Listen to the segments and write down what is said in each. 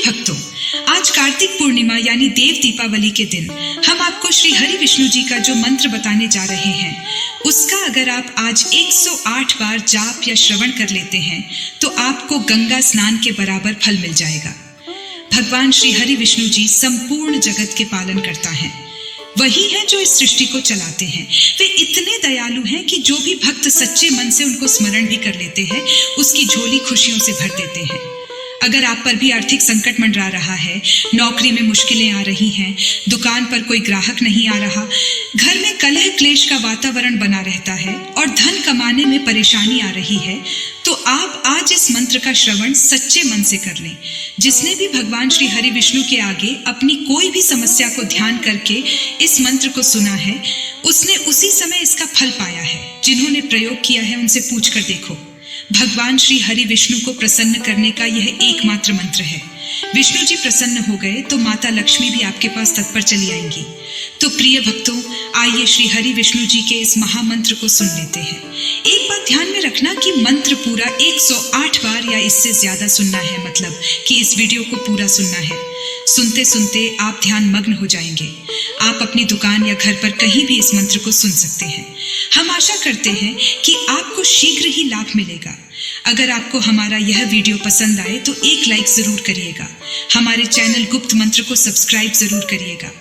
भक्तों, आज कार्तिक पूर्णिमा यानी देव दीपावली के दिन हम आपको श्री हरि विष्णु जी का जो मंत्र बताने जा रहे हैं, उसका अगर आप आज 108 बार जाप या श्रवण कर लेते हैं तो आपको गंगा स्नान के बराबर फल मिल जाएगा। भगवान श्री हरि विष्णु जी संपूर्ण जगत के पालन करता है। वही है जो इस सृष्टि को चलाते हैं। वे इतने दयालु हैं कि जो भी भक्त सच्चे मन से उनको स्मरण भी कर लेते हैं, उसकी झोली खुशियों से भर देते हैं। अगर आप पर भी आर्थिक संकट मंडरा रहा है, नौकरी में मुश्किलें आ रही हैं, दुकान पर कोई ग्राहक नहीं आ रहा, घर में कलह क्लेश का वातावरण बना रहता है और धन कमाने में परेशानी आ रही है, तो आप आज इस मंत्र का श्रवण सच्चे मन से कर लें। जिसने भी भगवान श्री हरि विष्णु के आगे अपनी कोई भी समस्या को ध्यान करके इस मंत्र को सुना है, उसने उसी समय इसका फल पाया है। जिन्होंने प्रयोग किया है उनसे पूछ कर देखो। भगवान श्री हरि विष्णु को प्रसन्न करने का यह एकमात्र मंत्र है। विष्णु जी प्रसन्न हो गए तो माता लक्ष्मी भी आपके पास तत्पर चली आएंगी। तो प्रिय भक्तों, आइए श्री हरि विष्णु जी के इस महामंत्र को सुन लेते हैं। एक बात ध्यान में रखना कि मंत्र पूरा 108 बार या इससे ज्यादा सुनना है, मतलब कि इस वीडियो को पूरा सुनना है। सुनते सुनते आप ध्यान मग्न हो जाएंगे। आप अपनी दुकान या घर पर कहीं भी इस मंत्र को सुन सकते हैं। हम आशा करते हैं कि आपको शीघ्र ही लाभ मिलेगा। अगर आपको हमारा यह वीडियो पसंद आए तो एक लाइक जरूर करिएगा। हमारे चैनल गुप्त मंत्र को सब्सक्राइब जरूर करिएगा।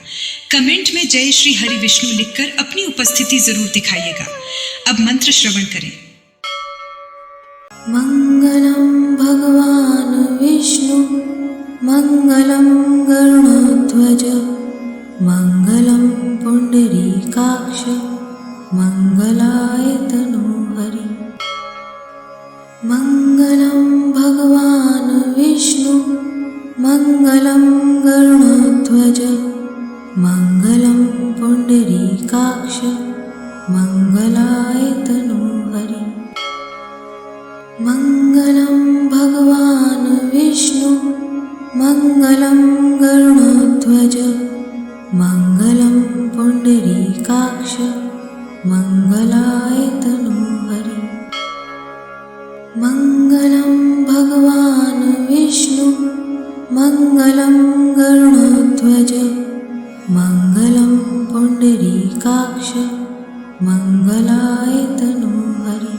कमेंट में जय श्री हरि विष्णु लिखकर अपनी उपस्थिति जरूर दिखाइएगा। अब मंत्र श्रवण करें। मंगलम भगवान विष्णु मंगलम गरुड़ध्वज मंगलम पुंडरीकाक्ष मंगलाय तनोहरि। मंगलम भगवान विष्णु मंगलम गरुड़ध्वज मंगलम पुंडरीकाक्ष मंगलाय तनोहरि। मंगलम भगवान विष्णु मंगलम गरुड़ध्वज मंगलम पुंडरीकाक्ष मंगलाय तनोहरि। मंगलम भगवान विष्णु मंगलम गरुड़ध्वज मंगलम पुंडरीकाक्ष मंगलाय तनोहरि।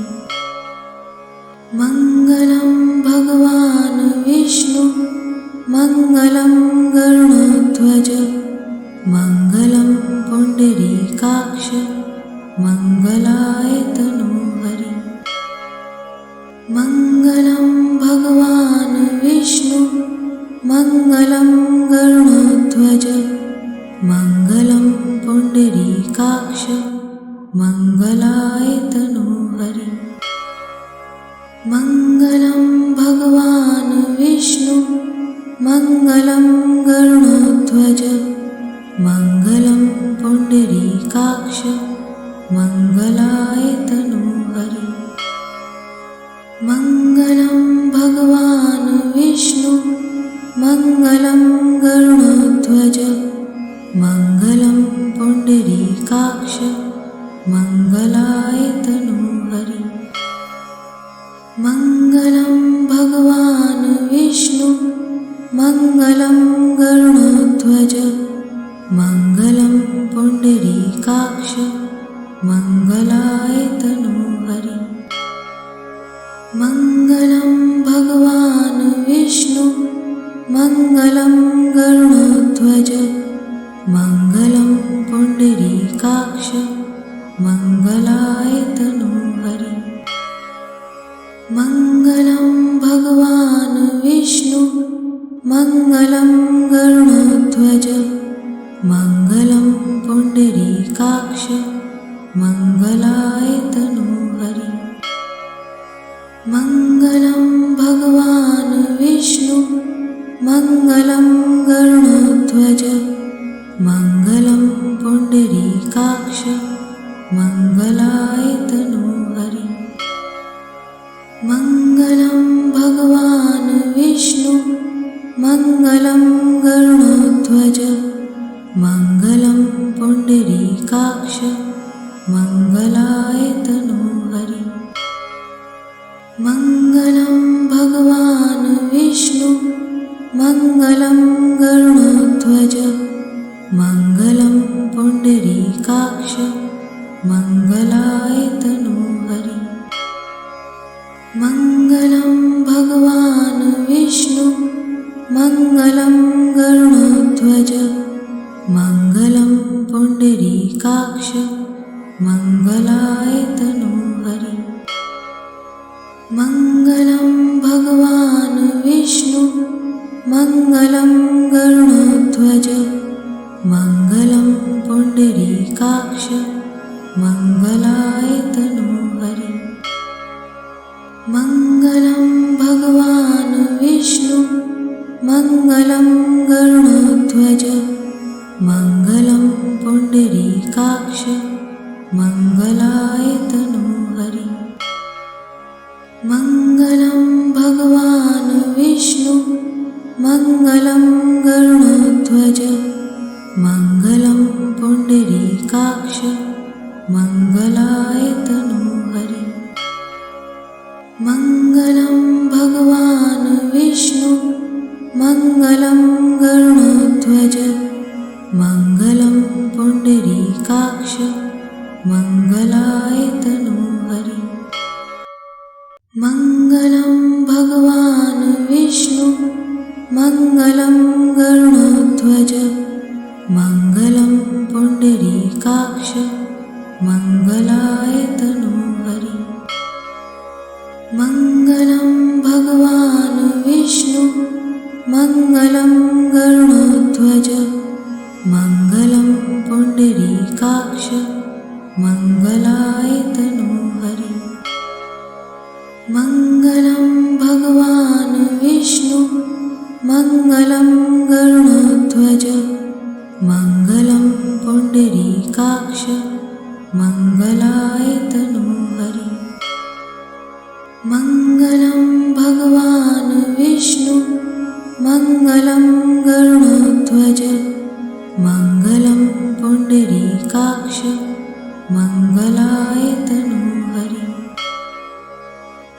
मंगलम भगवान विष्णु मंगलम गरुड़ध्वज मंगलम पुंडरीकाक्ष मंगलाय तनोहरि। मंगलम भगवान विष्णु मंगलम गरुड़ध्वज मंगलम पुंडरीकाक्ष मंगलाय तनोहरि। मंगलम भगवान विष्णु मंगलम गरुड़ध्वज मंगलम पुंडरीकाक्ष मंगलाय तनोहरि। मंगलम भगवान विष्णु मंगलम गरुड़ध्वज मंगलम पुंडरीकाक्ष मंगलाय तनोहरि। मंगलम भगवान विष्णु मंगलम गरुड़ध्वज मंगलम पुंडरीकाक्ष मंगलाय तनोहरि। मंगलम भगवान विष्णु मंगलम गरुड़ध्वज मंगलम पुंडरीकाक्ष मंगलाय तनोहरि। मंगलम भगवान विष्णु मंगलम गरुड़ध्वज मंगलम पुंडरीकाक्ष मंगलाय तनोहरि। मंगलम भगवान विष्णु मंगलम गरुड़ध्वज मंगलम पुंडरीकाक्ष मंगलाय तनोहरि। मंगलम भगवान विष्णु मंगलम गरुड़ध्वज मंगलम पुंडरीकाक्ष मंगलाय तनोहरि। मंगलम भगवान विष्णु मङ्गलं गरुडध्वज मङ्गलं पुण्डरीकाक्ष मङ्गलाय तनोहरि मङ्गलं भगवान् विष्णु मङ्गलं गरुडध्वज मङ्गलं पुण्डरीकाक्ष मङ्गलाय तनोहरि मङ्गलं भगवान् विष्णु मङ्गलं गरुडध्वज मङ्गलं पुण्डरीकाक्ष मङ्गलाय तनोहरि मङ्गलं भगवान् विष्णु मङ्गलं गरुडध्वज मङ्गलं पुण्डरीकाक्ष मङ्गलाय तनोहरि मङ्गलं भगवान् विष्णु मङ्गलं गरुडध्वज मङ्गलं पुण्डरीकाक्ष मङ्गलाय तनोहरि मङ्गलं भगवान् विष्णु मङ्गलं गरुडध्वज मङ्गलं पुण्डरीकाक्ष मङ्गलाय तनोहरि मङ्गलं भगवान् विष्णु मङ्गलं गरुडध्वज मङ्गलं पुण्डरीकाक्ष मङ्गलाय तनोहरि मङ्गलं भगवान् विष्णु मङ्गलं गरुडध्वज मङ्गलं पुण्डरीकाक्ष मङ्गलाय तनोहरि मङ्गलं भगवान् विष्णु मङ्गलं गरुडध्वज मङ्गलं पुण्डरीकाक्ष मङ्गलाय तनोहरि मङ्गलं भगवान् विष्णु मङ्गलं गरुडध्वज मङ्गलं पुण्डरीकाक्ष मङ्गलाय तनोहरि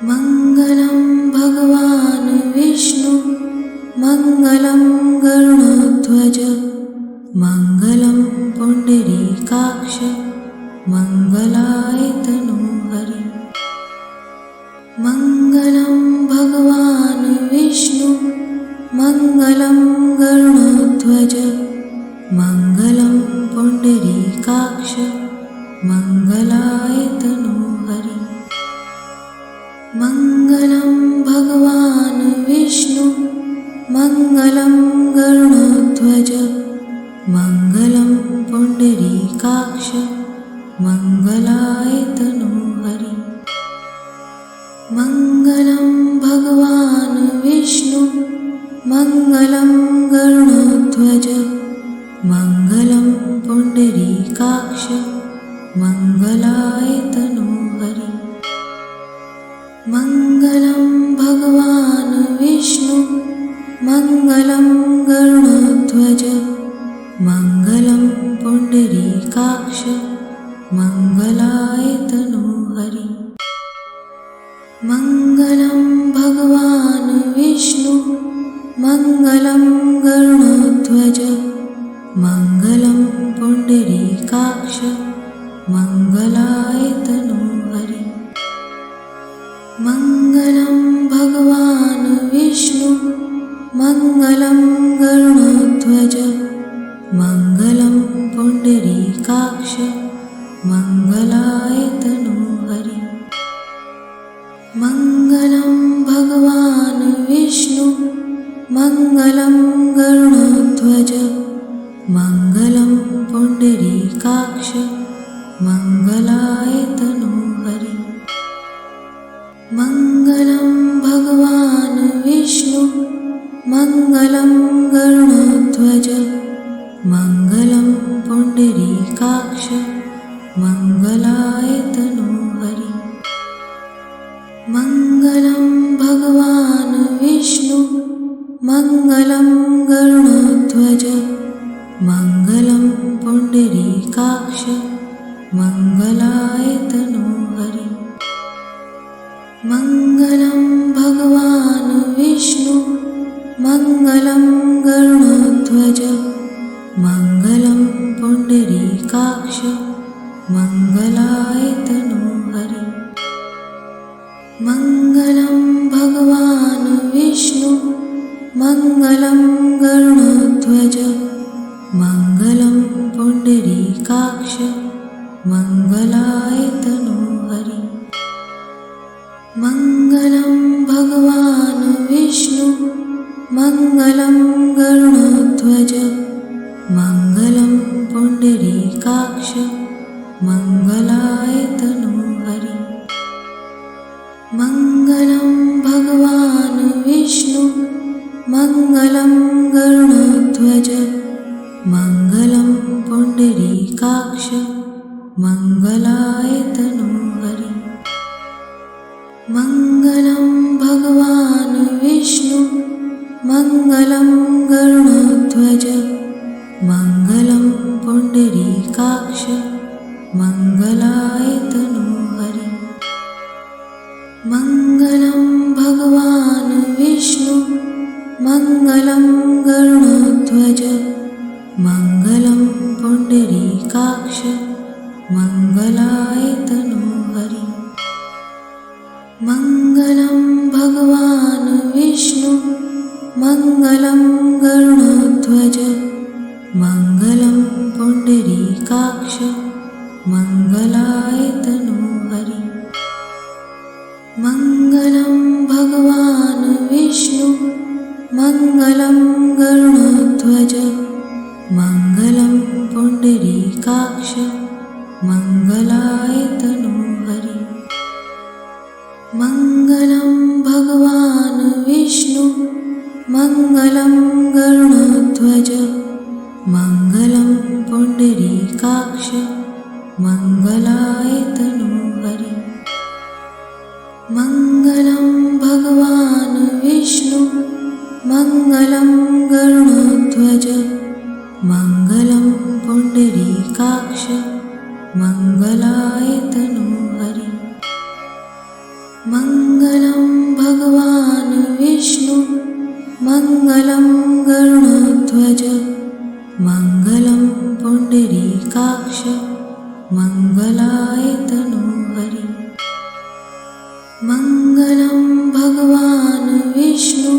मङ्गलं भगवान् विष्णु मङ्गलं गरुडध्वज मङ्गलं पुण्डरीकाक्ष मङ्गलाय तनोहरि मङ्गलं भगवान् विष्णु मङ्गलं गरुडध्वज मङ्गलं पुण्डरीकाक्ष मङ्गलाय तनोहरि मङ्गलं भगवान् विष्णु मङ्गलं गरुडध्वज मङ्गलं पुण्डरीकाक्ष मङ्गलाय तनोहरि मङ्गलं भगवान् विष्णु मङ्गलं गरुडध्वज मङ्गलं पुण्डरीकाक्ष मङ्गलाय तनोहरि मङ्गलं भगवान् विष्णु मङ्गलं गरुडध्वज मङ्गलं पुण्डरीकाक्ष मङ्गलाय तनोहरि मङ्गलं भगवान् विष्णु मङ्गलं गरुडध्वज मङ्गलं पुण्डरीकाक्ष मङ्गलाय तनोहरि मङ्गलं भगवान् विष्णु मङ्गलं गरुडध्वज मङ्गलं पुण्डरीकाक्ष मङ्गलाय तनोहरि मङ्गलं भगवान् विष्णु मङ्गलं गरुडध्वज मङ्गलं पुण्डरीकाक्ष मङ्गलाय तनोहरि मङ्गलं भगवान् विष्णु मङ्गलं गरुडध्वज मङ्गलं पुण्डरीकाक्ष मङ्गलाय तनोहरि मङ्गलं भगवान् विष्णु मङ्गलं गरुडध्वज मङ्गलं पुण्डरीकाक्ष मङ्गलाय तनोहरि मङ्गलं भगवान् विष्णु मङ्गलं गरुडध्वज मङ्गलं पुण्डरीकाक्ष मङ्गलाय तनोहरि मङ्गलं भगवान् विष्णु मङ्गलं गरुडध्वज मङ्गलं पुण्डरीकाक्ष मङ्गलाय तनोहरि मङ्गलं भगवान् विष्णु मङ्गलं गरुडध्वज मङ्गलं पुण्डरीकाक्ष मङ्गलाय तनोहरि मङ्गलं भगवान् विष्णु मङ्गलं गरुडध्वज मङ्गलं पुण्डरीकाक्ष मङ्गलाय तनोहरि मङ्गलं भगवान् विष्णु मङ्गलं गरुडध्वज मङ्गलं पुण्डरीकाक्ष मङ्गलाय तनोहरि मङ्गलं भगवान् विष्णु मङ्गलं गरुडध्वज मङ्गलं पुण्डरीकाक्ष मङ्गलाय तनोहरि मङ्गलं भगवान् विष्णु मङ्गलं गरुडध्वज मङ्गलं पुण्डरीकाक्ष मङ्गलाय तनोहरि मङ्गलं भगवान् विष्णु मङ्गलं गरुडध्वज मङ्गलं पुण्डरीकाक्ष मङ्गलाय तनोहरि मङ्गलं भगवान् विष्णु मङ्गलं गरुडध्वज मङ्गलं पुण्डरीकाक्ष मङ्गलाय तनोहरि मङ्गलं भगवान् विष्णु मङ्गलं गरुडध्वज मङ्गलं पुण्डरीकाक्ष मङ्गलाय तनोहरि मङ्गलं भगवान् विष्णु मङ्गलं गरुडध्वज मङ्गलं पुण्डरीकाक्ष मङ्गलाय तनोहरि मङ्गलं भगवान् विष्णु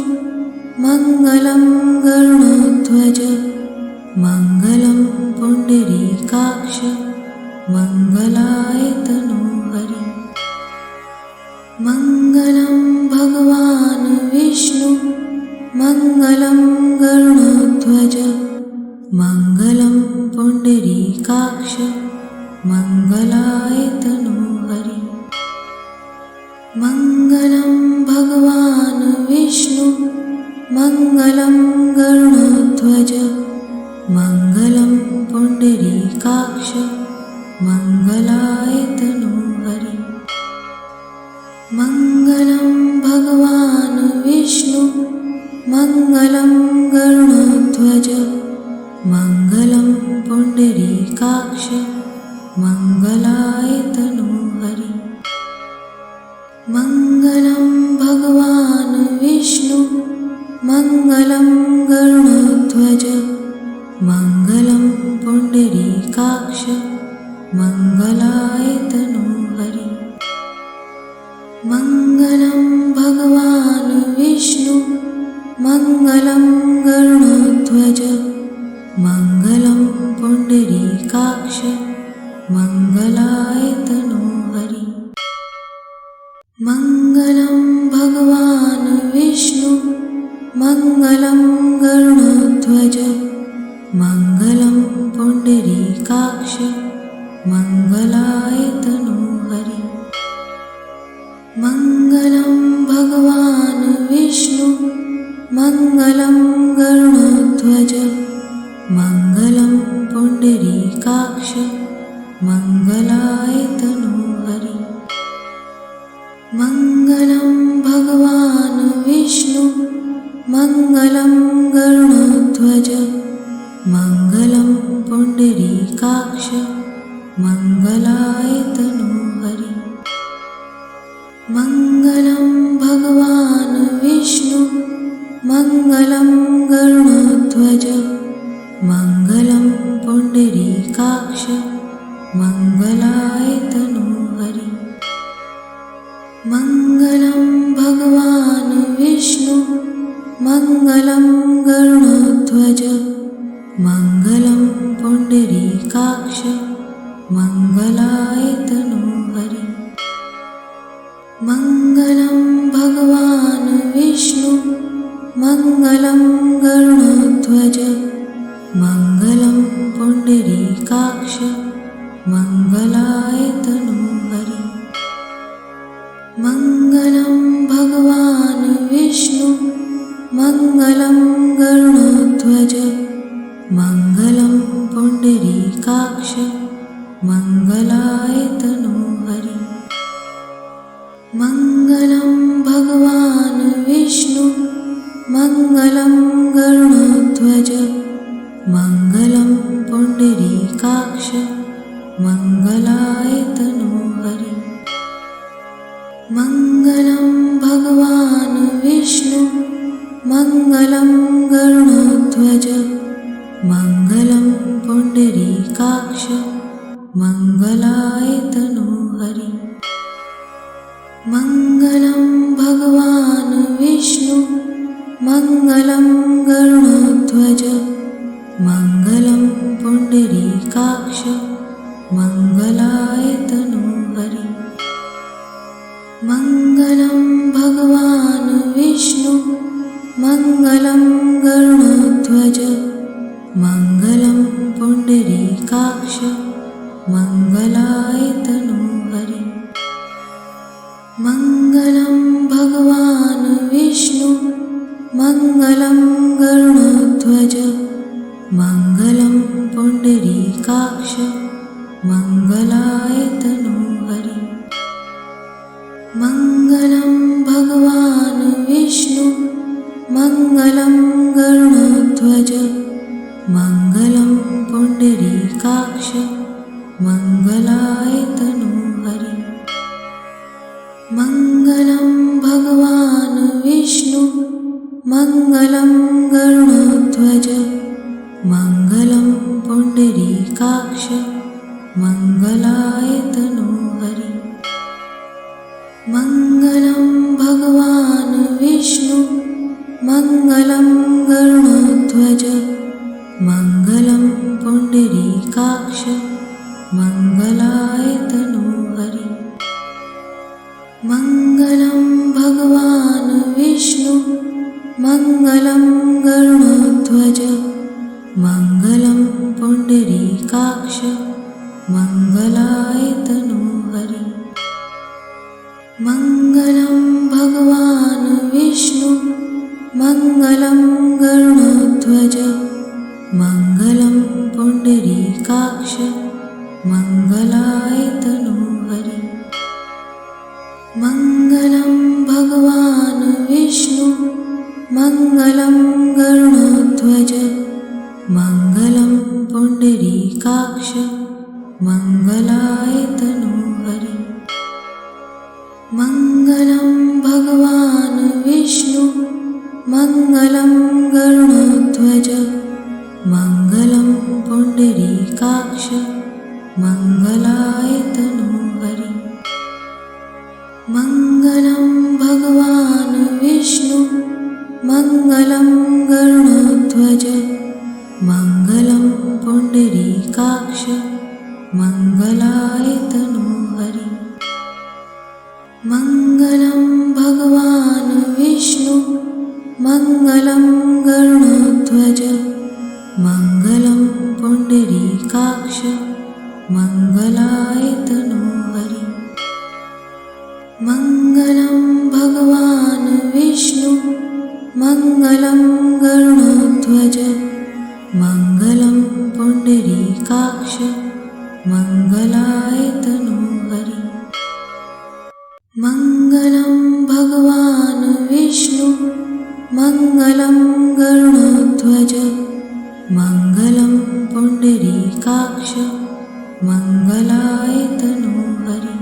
मङ्गलं गरुडध्वज मङ्गलं पुण्डरीकाक्ष मङ्गलाय तनोहरि मङ्गलं भगवान् विष्णु मङ्गलं गरुडध्वज मङ्गलं पुण्डरीकाक्ष मङ्गलाय तनोहरि मङ्गलं भगवान् विष्णु मङ्गलं गरुडध्वज मङ्गलं पुण्डरीकाक्ष मङ्गलाय तनोहरि मङ्गलं भगवान् विष्णु मङ्गलं गरुडध्वज मङ्गलं पुण्डरीकाक्ष मङ्गलाय तनोहरि मङ्गलं भगवान् विष्णु मङ्गलं गरुडध्वज मङ्गलं पुण्डरीकाक्ष मङ्गलाय तनोहरि मङ्गलं भगवान् विष्णु मङ्गलं गरुडध्वज मङ्गलं पुण्डरीकाक्ष मङ्गलाय तनोहरि मङ्गलं भगवान् विष्णु मङ्गलं गरुडध्वज मङ्गलं पुण्डरीकाक्ष मङ्गलाय तनोहरि मङ्गलं भगवान् विष्णु मङ्गलं गरुडध्वज मङ्गलं पुण्डरीकाक्ष मङ्गलाय तनोहरि मङ्गलं भगवान् विष्णु मङ्गलं गरुडध्वज मङ्गलं पुण्डरीकाक्ष मङ्गलाय तनोहरि मङ्गलं भगवान् विष्णु मङ्गलं गरुडध्वज मङ्गलं पुण्डरीकाक्ष मङ्गलाय तनूहरि। मङ्गलं भगवान् विष्णु मङ्गलं गरुडध्वज मङ्गलं पुण्डरीकाक्ष मङ्गलाय तनूहरि। मङ्गलं भगवान् विष्णु मङ्गलं गरुडध्वज मङ्गलं पुण्डरीकाक्ष मङ्गलाय तनूहरि। मङ्गलं भगवान् विष्णु मङ्गलं गरुडध्वज मङ्गलं पुण्डरीकाक्ष मङ्गलाय तनूहरि। मङ्गलं भगवान् विष्णु मङ्गलं गरुडध्वज मङ्गलं पुण्डरीकाक्ष मङ्गलाय तनूहरि। मङ्गलं भगवान् विष्णु मङ्गलं गरुडध्वज मङ्गलं पुण्डरीकाक्ष मङ्गलाय तनूहरि। मङ्गलं भगवान् विष्णु मङ्गलं गरुडध्वज मङ्गलं पुण्डरीकाक्ष मङ्गलाय तनूहरि। मङ्गलं भगवान् विष्णु मङ्गलं गरुडध्वज मङ्गलं पुण्डरीकाक्ष मङ्गलाय तनूहरि। मङ्गलं भगवान् विष्णु मङ्गलं गरुडध्वज मङ्गलं पुण्डरीकाक्ष मङ्गलाय तनूहरि। मङ्गलं भगवान् विष्णु मङ्गलं गरुडध्वज मङ्गलं पुण्डरीकाक्ष मङ्गलाय तनूहरि। मङ्गलं भगवान् विष्णु मङ्गलं गरुडध्वज मङ्गलं पुण्डरीकाक्ष मङ्गलाय तनूहरि। मङ्गलं भगवान् विष्णु मङ्गलं गरुडध्वज मङ्गलं पुण्डरीकाक्ष मङ्गलाय तनूहरि। मङ्गलं भगवान् विष्णु मङ्गलं गरुडध्वज मङ्गलं पुण्डरीकाक्ष मङ्गलाय तनूहरि। मङ्गलं भगवान् विष्णु मङ्गलं गरुडध्वज मङ्गलं पुण्डरीकाक्ष मङ्गलाय तनूहरि। मङ्गलं भगवान् विष्णु मङ्गलं गरुडध्वज मङ्गलं पुण्डरीकाक्ष मङ्गलाय तनूहरि। मङ्गलं भगवान् विष्णु मङ्गलं गरुडध्वज मङ्गलं पुण्डरीकाक्ष मङ्गलाय तनूहरि। मङ्गलं भगवान् विष्णु मङ्गलं गरुडध्वज मङ्गलं पुण्डरीकाक्ष मङ्गलाय तनूहरि। मङ्गलं भगवान् विष्णु मङ्गलं गरुडध्वज मङ्गलं पुण्डरीकाक्ष मङ्गलाय तनूहरि। मङ्गलं भगवान् विष्णु मङ्गलं गरुडध्वज मङ्गलं पुण्डरीकाक्ष मङ्गलाय तनूहरि। मङ्गलं भगवान् विष्णु मङ्गलं गरुडध्वज मङ्गलं पुण्डरीकाक्ष मङ्गलाय तनूहरि।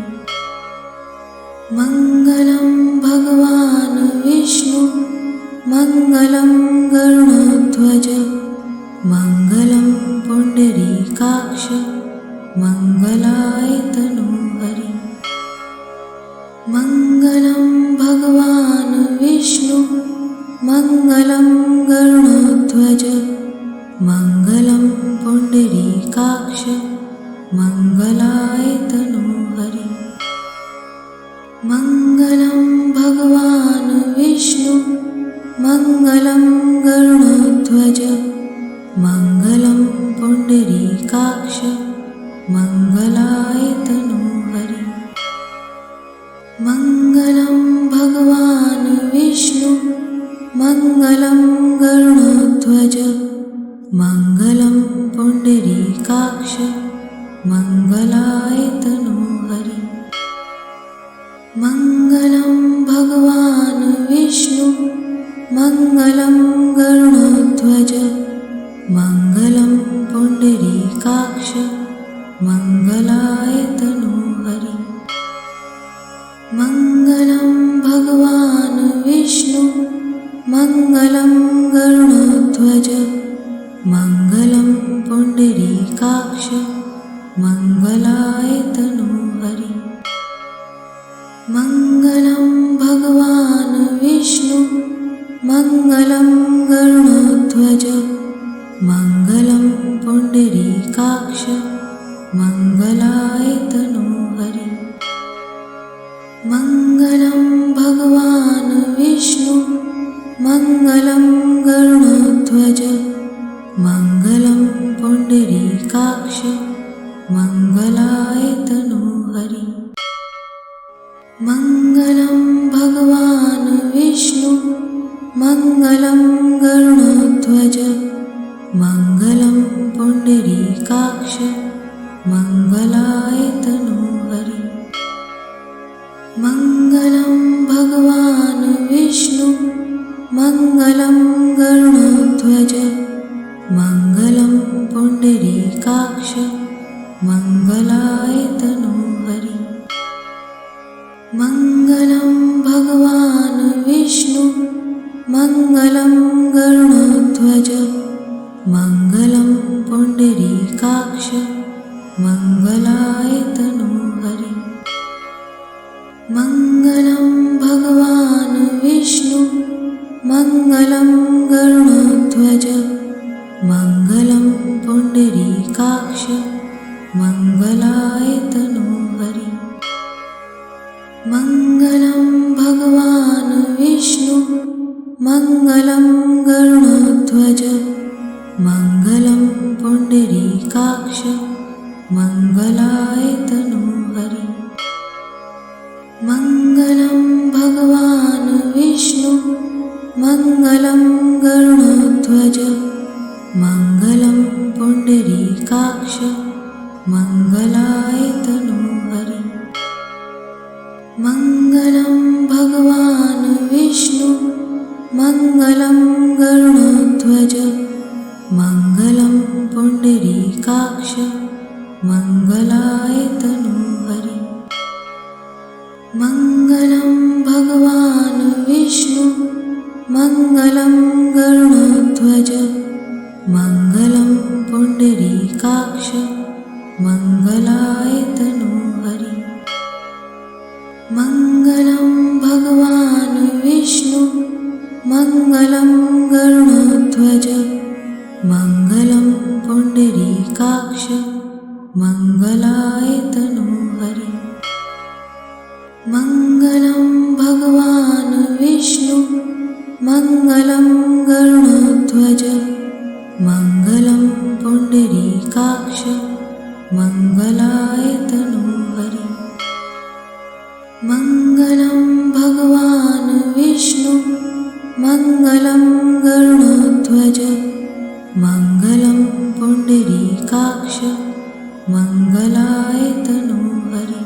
मङ्गलं भगवान् विष्णु मङ्गलं गरुडध्वज मङ्गलं पुण्डरीकाक्ष मङ्गलाय तनोहरि मङ्गलं भगवान् विष्णु मङ्गलं गरुडध्वज मङ्गलं पुण्डरीकाक्ष मङ्गलाय तनोहरि मङ्गलं भगवान् विष्णु मङ्गलं गरुडध्वज मङ्गलं पुण्डरीकाक्ष मङ्गलाय तनोहरि मङ्गलं भगवान् विष्णु मङ्गलं गरुडध्वज मङ्गलं पुण्डरीकाक्ष मङ्गलाय तनोहरि मङ्गलं भगवान् विष्णु मङ्गलं गरुडध्वज मङ्गलं पुण्डरीकाक्ष मङ्गलाय तनोहरि मङ्गलं भगवान् विष्णु मङ्गलं गरुडध्वज मङ्गलं पुण्डरीकाक्ष मङ्गलाय तनोहरि मङ्गलं भगवान् विष्णु मङ्गलं गरुडध्वज मङ्गलं पुण्डरीकाक्ष मङ्गलाय तनोहरि मङ्गलं भगवान् विष्णु मङ्गलं गरुडध्वज मङ्गलं पुण्डरीकाक्ष मङ्गलाय तनोहरि मङ्गलं भगवान् विष्णु मङ्गलं गरुडध्वज मङ्गलं पुण्डरीकाक्ष मङ्गलाय तनोहरि मङ्गलं भगवान् विष्णु मङ्गलं गरुडध्वज मङ्गलं पुण्डरीकाक्ष मङ्गलाय तनोहरि मङ्गलं भगवान् विष्णु मङ्गलं गरुडध्वज मङ्गलं पुण्डरीकाक्ष मङ्गलाय तनोहरि मङ्गलं भगवान् विष्णु मङ्गलं गरुडध्वज मङ्गलं पुण्डरीकाक्ष मङ्गलाय तनोहरि मङ्गलं भगवान् विष्णु मङ्गलं गरुडध्वज मङ्गलं पुण्डरीकाक्ष मङ्गलाय तनोहरि मङ्गलं भगवान् विष्णु मङ्गलं गरुडध्वज मङ्गलं पुण्डरीकाक्ष मङ्गलाय तनोहरि मङ्गलं भगवान् विष्णु मङ्गलं गरुडध्वज मङ्गलं पुण्डरीकाक्ष मङ्गलाय तनोहरि मङ्गलं भगवान् विष्णु मङ्गलं गरुडध्वज मङ्गलं पुण्डरीकाक्ष मङ्गलाय तनोहरि मङ्गलं भगवान् विष्णु मङ्गलं गरुडध्वज मङ्गलं पुण्डरीकाक्ष मङ्गलाय तनोहरि मङ्गलं भगवान् विष्णु मङ्गलं गरुडध्वज मङ्गलं पुण्डरीकाक्ष मङ्गलाय तनोहरि मङ्गलं भगवान् विष्णु मङ्गलं गरुडध्वज मङ्गलं पुण्डरीकाक्ष मङ्गलाय तनोहरि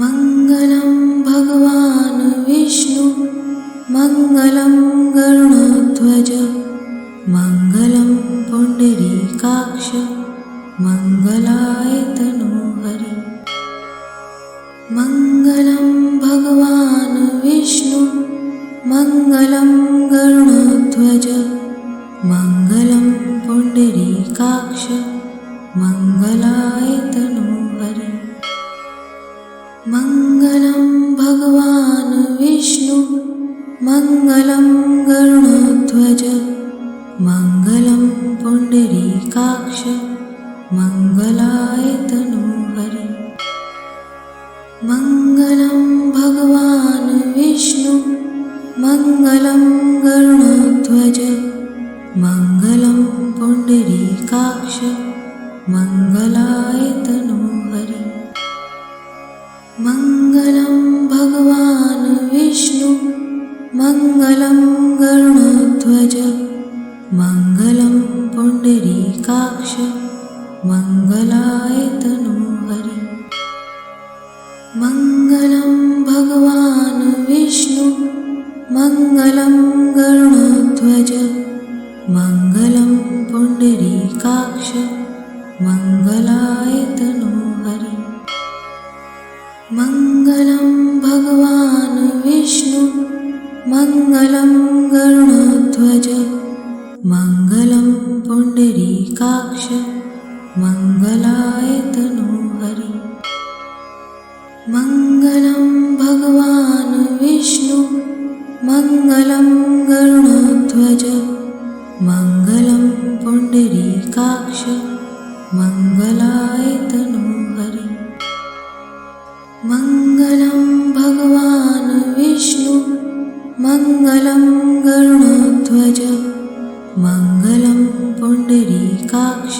मङ्गलं भगवान् विष्णु मङ्गलं गरुडध्वज मङ्गलं पुण्डरीकाक्ष मङ्गलाय तनोहरि मङ्गलं भगवान् विष्णु मङ्गलं गरुडध्वज मङ्गलं पुण्डरीकाक्ष मङ्गलाय तनोहरि मङ्गलं भगवान् विष्णु मङ्गलं गरुडध्वज मङ्गलं पुण्डरीकाक्ष मङ्गलाय तनोहरि मङ्गलं भगवान् विष्णु मङ्गलं गरुडध्वज मङ्गलं पुण्डरीकाक्ष मङ्गलाय तनोहरि मङ्गलं भगवान् विष्णु मङ्गलं गरुडध्वज मङ्गलं पुण्डरीकाक्ष मङ्गलाय तनोहरि मङ्गलं भगवान् विष्णु मङ्गलं गरुडध्वज मङ्गलं पुण्डरीकाक्ष मङ्गलाय तनोहरि मङ्गलं भगवान् विष्णु मङ्गलं गरुडध्वज मङ्गलं पुण्डरीकाक्ष मङ्गलाय तनोहरि मङ्गलं भगवान् विष्णु मङ्गलं गरुडध्वज मङ्गलं पुण्डरीकाक्ष मङ्गलाय तनोहरि मङ्गलं भगवान् विष्णु मङ्गलं गरुडध्वज मङ्गलं पुण्डरीकाक्ष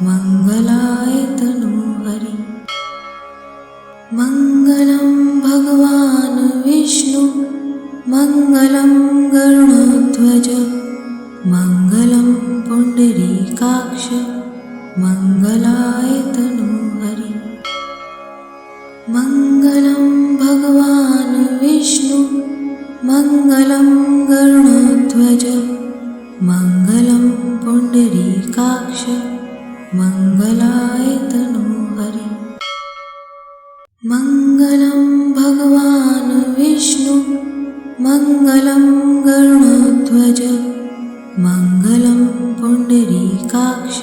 मङ्गलाय तनोहरि मङ्गलं भगवान् विष्णु मङ्गलं गरुडध्वज मङ्गलं पुण्डरीकाक्ष मङ्गलाय तनोहरि मङ्गलं भगवान् विष्णु मङ्गलं गरुडध्वज मङ्गलं पुण्डरीकाक्ष मङ्गलाय तनोहरि मङ्गलं भगवान् विष्णु मङ्गलं गरुडध्वज मङ्गलं पुण्डरीकाक्ष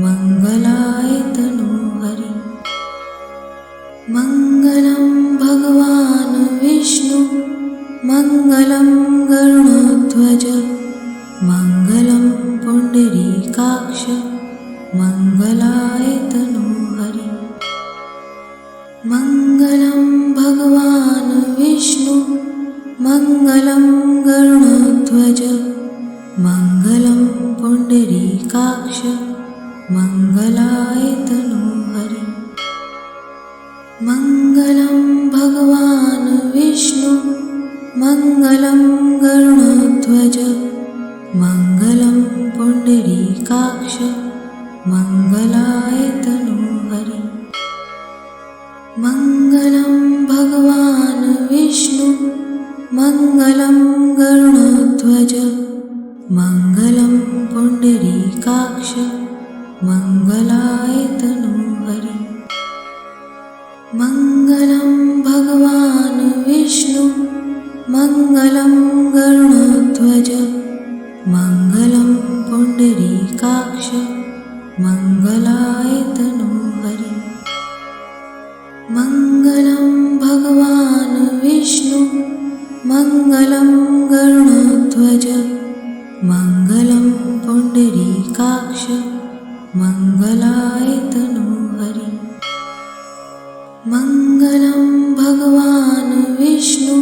मङ्गलाय तनोहरि मङ्गलं भगवान् विष्णु मङ्गलं गरुडध्वज मङ्गलं पुण्डरीकाक्ष मङ्गलाय तनोहरि मङ्गलं भगवान् विष्णु मङ्गलं गरुडध्वज मङ्गलं पुण्डरीकाक्ष मङ्गलाय तनोहरि मङ्गलं भगवान् विष्णु मङ्गलं गरुडध्वज मङ्गलं पुण्डरीकाक्ष मङ्गलाय तनोहरि मङ्गलं भगवान् विष्णु मङ्गलं गरुडध्वज मङ्गलं पुण्डरीकाक्ष मङ्गलाय तनोहरि मङ्गलं भगवान् विष्णु मङ्गलं गरुडध्वज मङ्गलं पुण्डरीकाक्ष मङ्गलाय तनोहरि मङ्गलं भगवान् विष्णु मङ्गलं गरुडध्वज मङ्गलं पुण्डरीकाक्ष मङ्गलाय तनोहरि मङ्गलं भगवान् विष्णु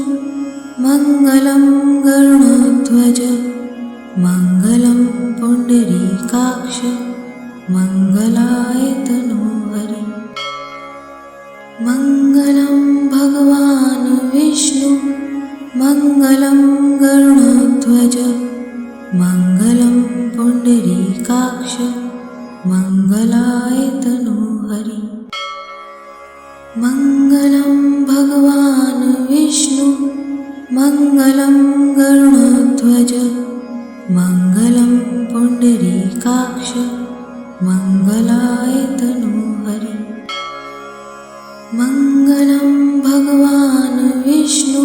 मङ्गलं गरुडध्वज मङ्गलं पुण्डरीकाक्ष मङ्गलाय तनोहरि मङ्गलं भगवान् विष्णु मङ्गलं गरुडध्वज मङ्गलं पुण्डरीकाक्ष मङ्गलाय तनोहरि मङ्गलं भगवान् विष्णु मङ्गलं गरुडध्वज मङ्गलं पुण्डरीकाक्ष मङ्गलाय तनोहरि मङ्गलं भगवान् विष्णु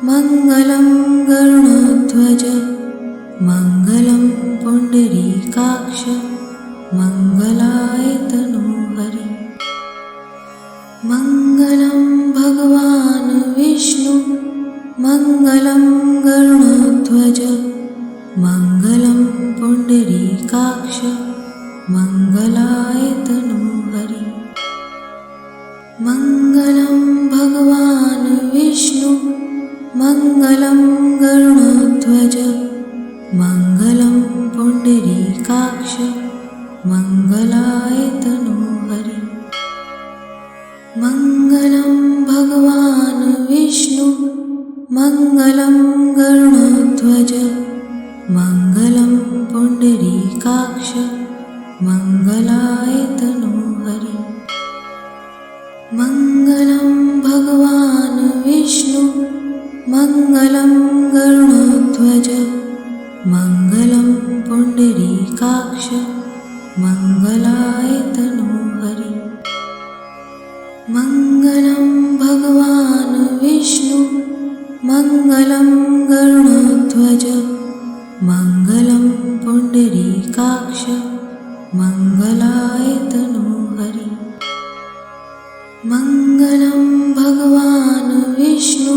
मङ्गलं पुण्डरीकाक्ष मङ्गलाय तनोहरि। मङ्गलं भगवान् विष्णु मङ्गलं गरुडध्वज मङ्गलं पुण्डरीकाक्ष मङ्गलाय तनोहरि। मङ्गलं भगवान् विष्णु मङ्गलं गरुडध्वज मङ्गलं पुण्डरीकाक्ष मङ्गलाय तनोहरि। मङ्गलं भगवान् विष्णु मङ्गलं गरुडध्वज मङ्गलं पुण्डरीकाक्ष मङ्गलाय तनोहरि। मङ्गलं भगवान् विष्णु मङ्गलं गरुडध्वज मङ्गलं पुण्डरीकाक्ष मङ्गलाय तनोहरि। मङ्गलं भगवान् विष्णु मङ्गलं गरुडध्वज मङ्गलं पुण्डरीकाक्ष मङ्गलाय तनोहरि। मङ्गलं भगवान् विष्णु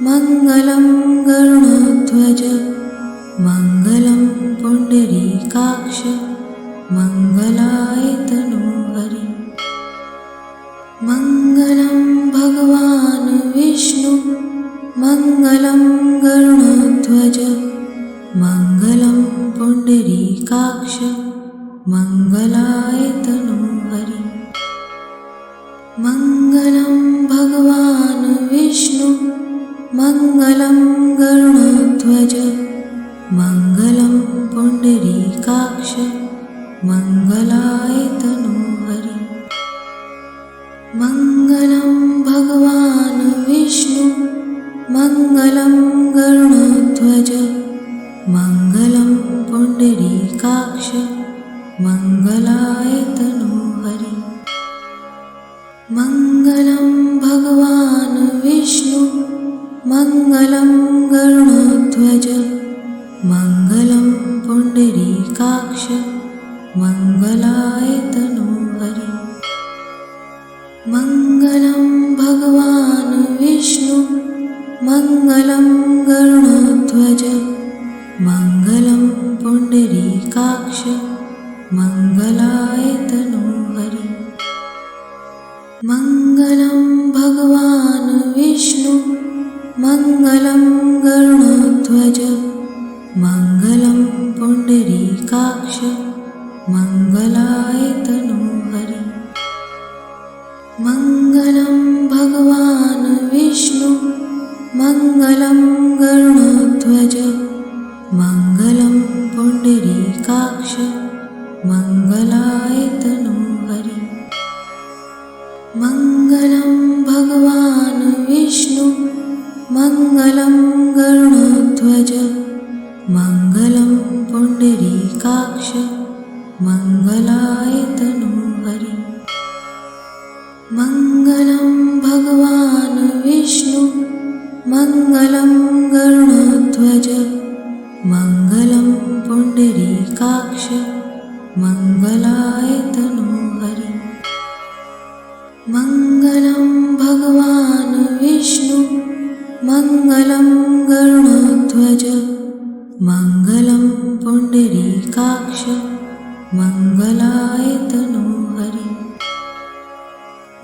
मङ्गलं गरुडध्वज मङ्गलं पुण्डरीकाक्ष मङ्गलाय तनोहरि। मङ्गलं भगवान् विष्णु मङ्गलं गरुडध्वज मङ्गलं पुण्डरीकाक्ष मङ्गलाय तनोहरि। मङ्गलं भगवान् विष्णु मङ्गलं गरुडध्वज मङ्गलं पुण्डरीकाक्ष मङ्गलाय तनोहरि। मङ्गलं भगवान् विष्णु मङ्गलं गरुडध्वज मङ्गलं पुण्डरीकाक्ष मङ्गलाय तनोहरि। मङ्गलं भगवान् विष्णु मङ्गलं गरुडध्वज मङ्गलं पुण्डरीकाक्ष मङ्गलाय तनोहरि। मङ्गलं भगवान् विष्णु मङ्गलं गरुडध्वज मङ्गलं पुण्डरीकाक्ष मङ्गलाय तनोहरि। मङ्गलं भगवान् विष्णु मङ्गलं गरुडध्वज मङ्गलं पुण्डरीकाक्ष मङ्गलाय तनोहरि। मङ्गलं भगवान् विष्णु मङ्गलं गरुडध्वज मङ्गलं पुण्डरीकाक्ष मङ्गलाय तनोहरि। मङ्गलं भगवान् विष्णु मङ्गलं गरुडध्वज मङ्गलं पुण्डरीकाक्ष मङ्गलाय तनोहरि। मङ्गलं भगवान् विष्णु मङ्गलं गरुडध्वज मङ्गलं पुण्डरीकाक्ष मङ्गलाय तनोहरि। मङ्गलं भगवान् विष्णु मङ्गलं गरुडध्वज मङ्गलं पुण्डरीकाक्ष मङ्गलाय तनोहरि।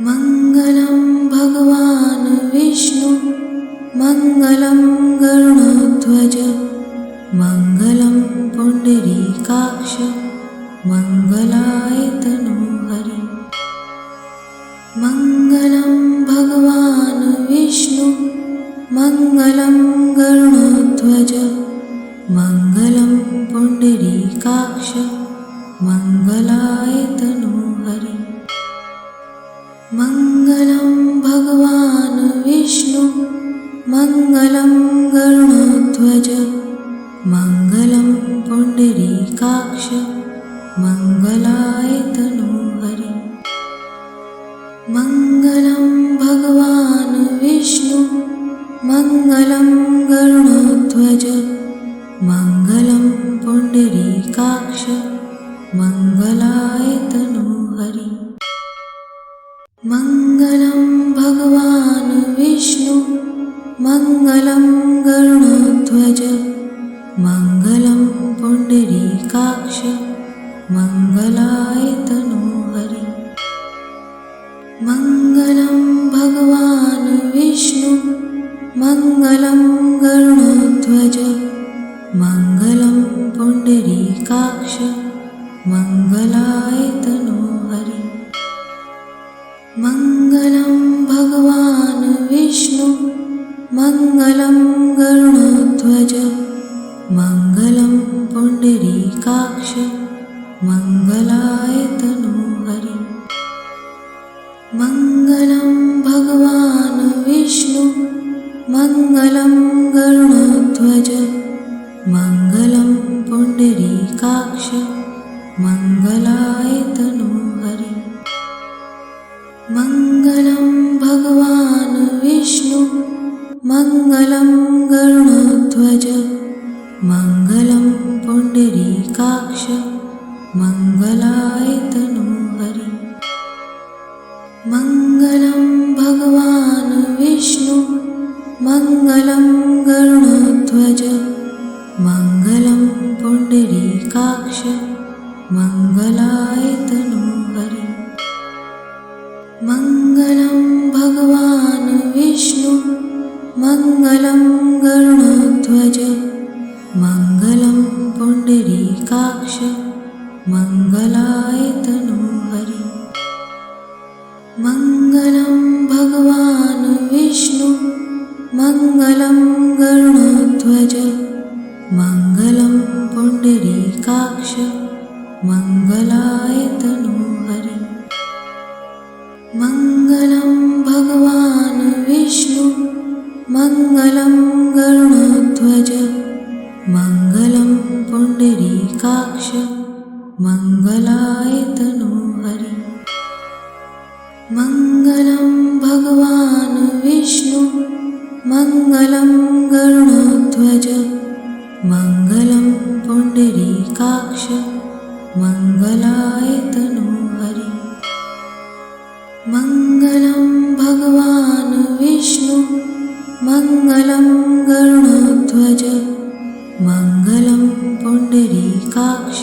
मङ्गलं भगवान् विष्णु मङ्गलं गरुडध्वज मङ्गलं पुण्डरीकाक्ष मङ्गलाय तनोहरि। मङ्गलं भगवान् विष्णु मङ्गलं गरुडध्वज मङ्गलं पुण्डरीकाक्ष मङ्गलाय तनोहरि। मङ्गलं भगवान् विष्णु मङ्गलं गरुडध्वज मङ्गलं पुण्डरीकाक्ष मङ्गलाय तनोहरि। मङ्गलं भगवान् विष्णु मङ्गलं गरुडध्वज मङ्गलं पुण्डरीकाक्ष मङ्गलाय तनोहरि। मङ्गलं भगवान् विष्णु मङ्गलं गरुडध्वज मङ्गलं पुण्डरीकाक्ष मङ्गलाय तनोहरि। मङ्गलं भगवान् विष्णु मङ्गलं गरुडध्वज मङ्गलं पुण्डरीकाक्ष मङ्गलाय तनोहरि। मङ्गलं भगवान् विष्णु मङ्गलं गरुडध्वज मङ्गलं पुण्डरीकाक्ष मङ्गलाय तनोहरि। मङ्गलं भगवान् विष्णु मङ्गलं गरुडध्वज मङ्गलं पुण्डरीकाक्ष मङ्गलाय तनोहरि। मङ्गलं भगवान् विष्णु मङ्गलं गरुडध्वज मङ्गलं पुण्डरीकाक्ष मङ्गलाय तनोहरि। मङ्गलं भगवान् विष्णु मङ्गलं गरुडध्वज मङ्गलं पुण्डरीकाक्ष मङ्गलाय तनोहरि। मङ्गलं भगवान् विष्णु मङ्गलं गरुडध्वज मङ्गलं पुण्डरीकाक्ष मङ्गलाय तनोहरि। मङ्गलं भगवान् विष्णु मङ्गलं गरुडध्वज मङ्गलं पुण्डरीकाक्ष मङ्गलाय तनोहरि। मङ्गलं भगवान् विष्णु मङ्गलं गरुडध्वज मङ्गलं पुण्डरीकाक्ष मङ्गलाय तनोहरि। मङ्गलं भगवान् विष्णु मङ्गलं गरुडध्वज मङ्गलं पुण्डरीकाक्ष मङ्गलाय तनोहरि। मङ्गलं भगवान् विष्णु मङ्गलं गरुडध्वज मङ्गलं पुण्डरीकाक्ष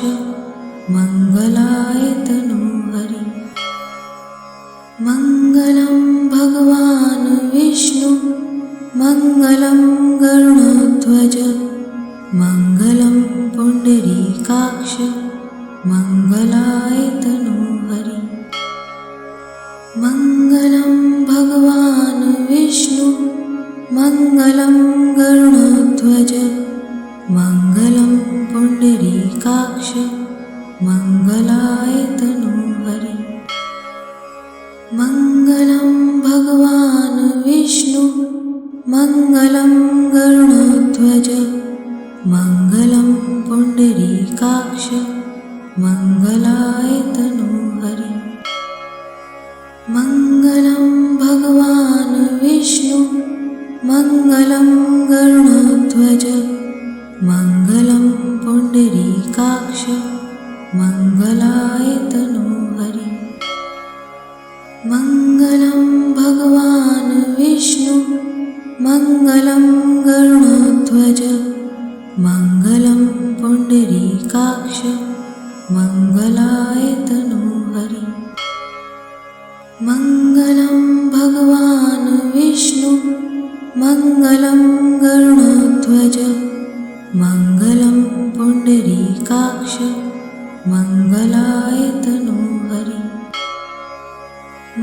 मङ्गलाय तनोहरि। मङ्गलं भगवान् विष्णु मङ्गलं गरुडध्वज मङ्गलं पुण्डरीकाक्ष मङ्गलाय तनोहरि। मङ्गलं भगवान् विष्णु मङ्गलं गरुडध्वज मङ्गलं पुण्डरीकाक्ष मङ्गलाय तनोहरि। मङ्गलं भगवान् विष्णु मङ्गलं गरुडध्वज मङ्गलं पुण्डरीकाक्ष मङ्गलाय तनोहरि। मङ्गलं भगवान् विष्णु मङ्गलं गरुडध्वज मङ्गलं पुण्डरीकाक्ष मङ्गलाय तनोहरि। मङ्गलं भगवान् विष्णु मङ्गलं गरुडध्वज मङ्गलं पुण्डरीकाक्ष मङ्गलाय तनोहरि। मङ्गलं भगवान् विष्णु मङ्गलं गरुडध्वज मङ्गलं पुण्डरीकाक्ष मङ्गलाय तनोहरि।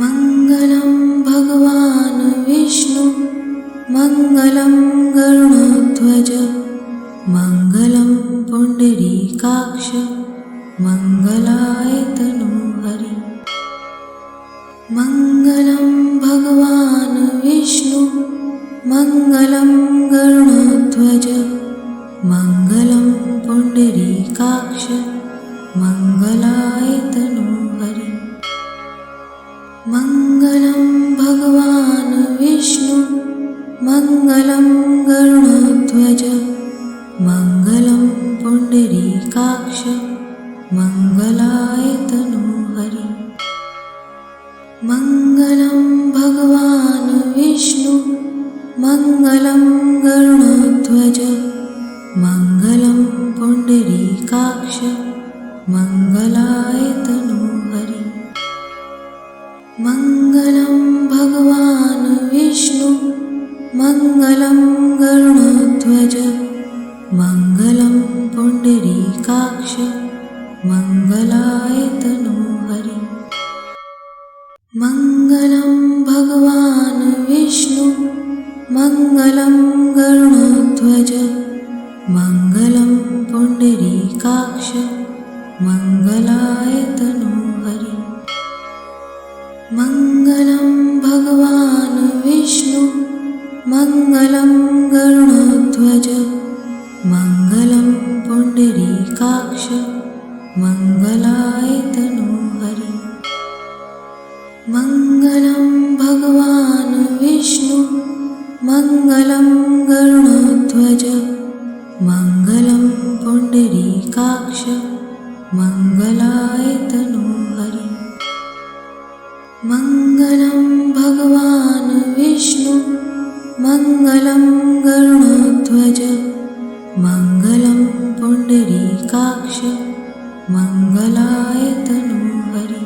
मङ्गलं भगवान् विष्णु मङ्गलं गरुडध्वज मङ्गलं पुण्डरीकाक्ष मङ्गलाय तनोहरि। मङ्गलं भगवान् विष्णु मङ्गलं गरुडध्वज मङ्गलं पुण्डरीकाक्ष मङ्गलाय तनोहरि। मङ्गलं भगवान् विष्णु मङ्गलं गरुडध्वज मङ्गलं पुण्डरीकाक्ष मङ्गलाय तनोहरि मङ्गलं भगवान् विष्णु मङ्गलं गरुडध्वज मङ्गलं पुण्डरीकाक्ष मङ्गलाय तनोहरि मङ्गलं भगवान् विष्णु मङ्गलं गरुडध्वज मङ्गलं पुण्डरीकाक्ष मङ्गलाय तनोहरि मङ्गलं भगवान् विष्णु मङ्गलं गरुडध्वज मङ्गलं पुण्डरीकाक्ष मङ्गलाय तनोहरि मङ्गलं भगवान् विष्णु मङ्गलं गरुडध्वज मङ्गलं पुण्डरीकाक्ष मङ्गलाय तनोहरि मङ्गलं भगवान् विष्णु मङ्गलं गरुडध्वज मङ्गलं पुण्डरीकाक्ष मङ्गलाय तनोहरि मङ्गलं भगवान् विष्णु मङ्गलं गरुडध्वज मङ्गलं पुण्डरीकाक्ष मङ्गलाय तनोहरि